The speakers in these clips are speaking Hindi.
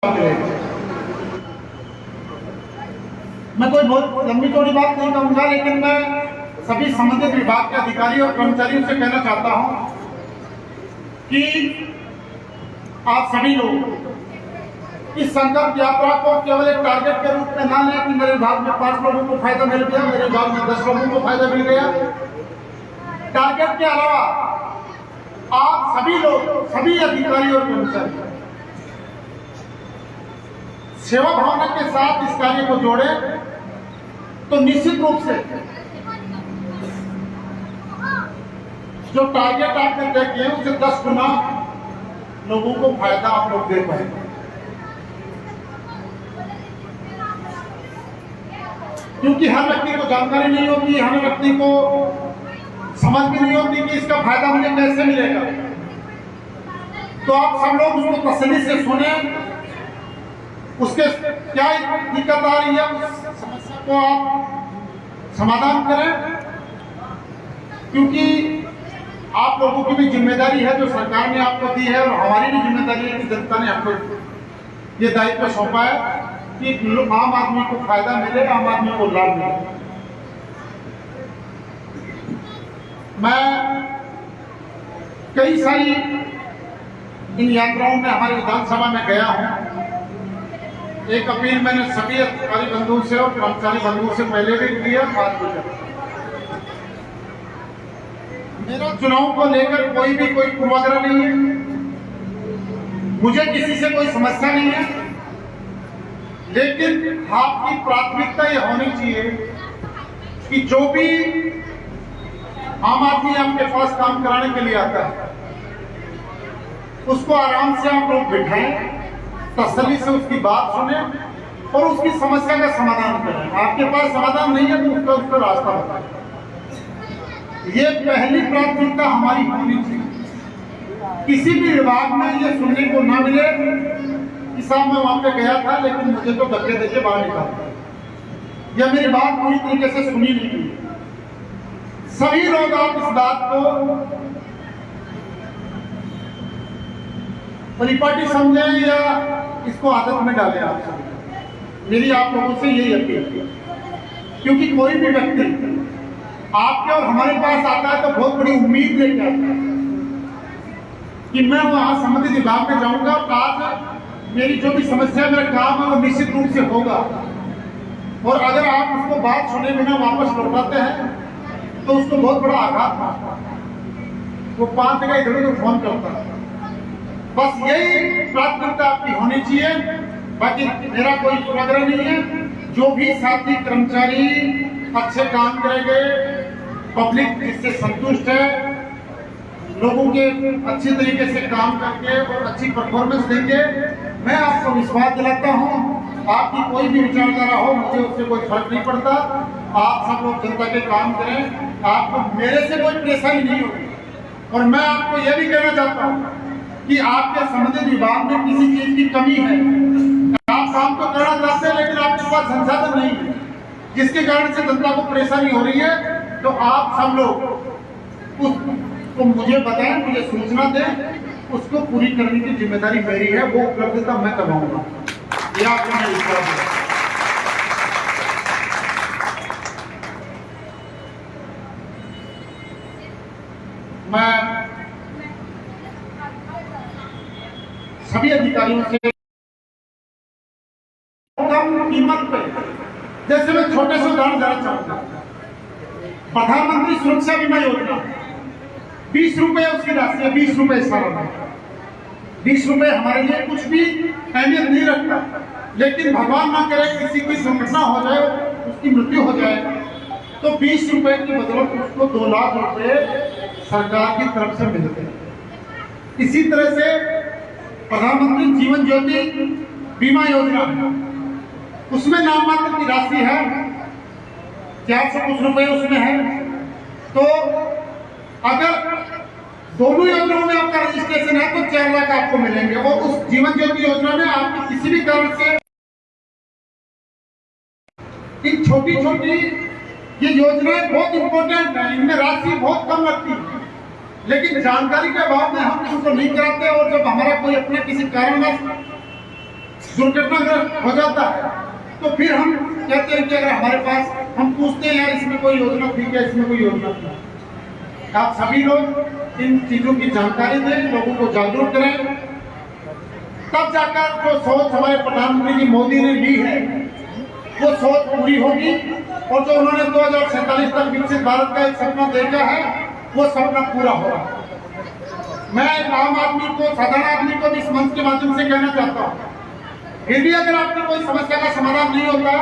मैं कोई बहुत लंबी चौड़ी बात नहीं कहूँगा, लेकिन मैं सभी संबंधित विभाग के अधिकारी और कर्मचारियों से कहना चाहता हूँ कि आप सभी लोग इस संकल्प यात्रा को केवल एक टारगेट के रूप में ना लें कि मेरे विभाग में 5 लोगों को फायदा मिल गया, मेरे विभाग में 10 लोगों को फायदा मिल गया। टारगेट के अलावा आप सभी लोग, सभी अधिकारी और कर्मचारी सेवा भावना के साथ इस कार्य को जोड़े तो निश्चित रूप से जो टारगेट आपने तय किए उससे 10 गुना लोगों को फायदा आप लोग दे पाएंगे। क्योंकि हर व्यक्ति को जानकारी नहीं होती, हर व्यक्ति को समझ भी नहीं होती कि इसका फायदा मुझे कैसे मिलेगा। तो आप सब लोग उसको तसल्ली से सुने, उसके क्या दिक्कत आ रही है उस समस्या को आप समाधान करें, क्योंकि आप लोगों की भी जिम्मेदारी है जो सरकार ने आपको दी है, और हमारी भी जिम्मेदारी है कि जनता ने आपको ये दायित्व सौंपा है कि आम आदमी को फायदा मिले, आम आदमी को लाभ मिले। मैं कई सारी इन यात्राओं में हमारी विधानसभा में गया हूं। एक अपील मैंने सभी अधिकारी बंधुओं से और कर्मचारी बंधुओं से पहले भी की है, बात भी कर। मेरा चुनाव को लेकर कोई पूर्वाग्रह नहीं है, मुझे किसी से कोई समस्या नहीं है, लेकिन आपकी प्राथमिकता ये होनी चाहिए कि जो भी आम आदमी आपके पास काम कराने के लिए आता है उसको आराम से आप लोग बिठाएं, तसल्ली से उसकी बात सुने और उसकी समस्या का समाधान करें। आपके पास समाधान नहीं है तो उसका रास्ता बताएं। ये पहली प्राथमिकता हमारी होनी चाहिए। किसी भी विभाग में ये सुनने को ना मिले कि साहब मैं वहां पे गया था लेकिन मुझे तो धक्के देके बाहर निकाल, या मेरी बात पूरी तरीके से सुनी नहीं गई। सभी लोग आप इस बात को परिपाटी समझें या इसको आदत में डालें। आप सभी, मेरी आप लोगों से यही अपील है, क्योंकि कोई भी व्यक्ति आपके और हमारे पास आता है तो बहुत बड़ी उम्मीद लेके आता है कि मैं वहां संबंधित विभाग में जाऊंगा, आज मेरी जो भी समस्या, मेरा काम है वो निश्चित रूप से होगा। और अगर आप उसको बात सुने बिना वापस लौटाते हैं तो उसको बहुत बड़ा आघात पहुंचता है, वो 5 जगह इधर उधर फोन करता है। बस यही प्राथमिकता आपकी होनी चाहिए, बाकी मेरा कोई पूर्वाग्रह नहीं है। जो भी साथी कर्मचारी अच्छे काम करेंगे, पब्लिक जिससे संतुष्ट है, लोगों के अच्छी तरीके से काम करके और अच्छी परफॉर्मेंस देंगे, मैं आपको विश्वास दिलाता हूं आपकी कोई भी विचारधारा हो, मुझे उससे कोई फर्क नहीं पड़ता। आप सब लोग जनता के काम करें, आपको मेरे से कोई परेशानी नहीं होगी। और मैं आपको यह भी कहना चाहता हूं कि आपके संबंधित विभाग में किसी चीज की कमी है, आप काम तो करना चाहते हैं लेकिन आपके पास संसाधन नहीं है, जिसके कारण से जनता को परेशानी हो रही है। तो आप सब लोग उसको मुझे बताएं, मुझे सूचना दें, उसको पूरी करने की जिम्मेदारी मेरी है, वो उपलब्धता मैं करवाऊंगा। यह आपको मैं विश्वास है। मैं सभी अधिकारियों से कम कीमत पे, जैसे मैं छोटे से उदाहरण देना चाहूंगा, प्रधानमंत्री सुरक्षा बीमा योजना 20 रुपए उसकी राशि है, 20 रुपए सालाना। 20 रुपए हमारे लिए कुछ भी अहमियत नहीं रखता, लेकिन भगवान ना करे किसी की दुर्घटना हो जाए, उसकी मृत्यु हो जाए, तो 20 रुपए की बदौलत उसको 2 लाख रुपए सरकार की तरफ से मिलते हैं। इसी तरह से प्रधानमंत्री जीवन ज्योति बीमा योजना, उसमें नाम मात्र की राशि है, 400 कुछ रुपए उसमें है। तो अगर दोनों योजनाओं में आपका रजिस्ट्रेशन है तो 4 लाख आपको मिलेंगे। और उस जीवन ज्योति योजना में आपकी किसी भी कारण से इन छोटी छोटी ये योजनाएं बहुत इंपॉर्टेंट है, इनमें राशि बहुत कम लगती है, लेकिन जानकारी के अभाव में हम इसको नहीं कराते। और जब हमारा कोई अपने किसी कारणवश दुर्घटनाग्रस्त हो जाता है तो फिर हम कहते हैं कि अगर हमारे पास, हम पूछते हैं यार इसमें कोई योजना थी क्या, इसमें कोई योजना थी। आप सभी लोग इन चीजों की जानकारी दें, लोगों को जागरूक करें, तब जाकर जो सोच हमारे प्रधानमंत्री जी मोदी ने ली है वो सोच पूरी होगी और जो उन्होंने 2047 तक विकसित भारत का एक सपना देखा है वो सपना पूरा होगा। मैं आम आदमी को, साधारण आदमी को भी इस मंच के माध्यम से कहना चाहता हूँ, फिर भी अगर आपकी कोई समस्या का समाधान नहीं होता,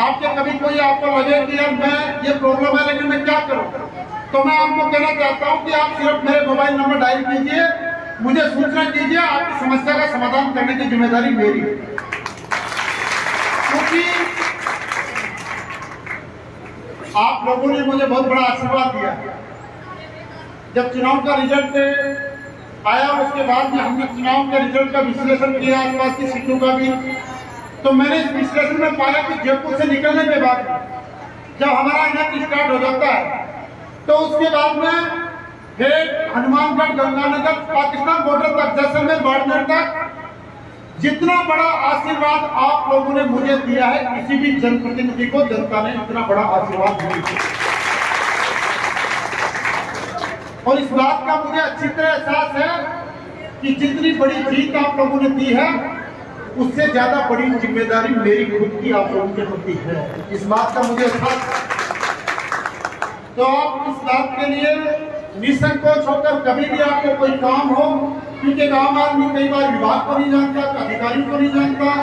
आपके कभी कोई आपको लगे कि यार मैं ये प्रॉब्लम है लेकिन मैं क्या करूं, तो मैं आपको कहना चाहता हूं कि आप सिर्फ मेरे मोबाइल नंबर डायल कीजिए, मुझे सूचना कीजिए, आपकी समस्या का समाधान करने की जिम्मेदारी मेरी है। क्योंकि आप लोगों ने मुझे बहुत बड़ा आशीर्वाद दिया। जब चुनाव का रिजल्ट आया उसके बाद में हमने चुनाव के रिजल्ट का विश्लेषण किया, आसपास की सीटों का भी, तो मैंने इस विश्लेषण में पाया कि जयपुर से निकलने के बाद जब हमारा इलेक्शन स्टार्ट हो जाता है तो उसके बाद में फिर हनुमानगढ़, गंगानगर, पाकिस्तान बॉर्डर तक, जैसलमेर, बाड़मेर तक जितना बड़ा आशीर्वाद आप लोगों ने मुझे दिया है, किसी भी जनप्रतिनिधि को जनता ने इतना बड़ा आशीर्वाद नहीं दिया। और इस बात का मुझे अच्छी तरह एहसास है कि जितनी बड़ी जीत आप लोगों ने दी है उससे ज्यादा बड़ी जिम्मेदारी मेरी खुद की आप लोगों के प्रति है। इस बात का मुझे एहसास। तो आप इस बात के लिए निसंकोच होकर कभी भी आपको कोई काम हो, क्योंकि आम आदमी कई बार विभाग को नहीं जानता, अधिकारी को नहीं जानता,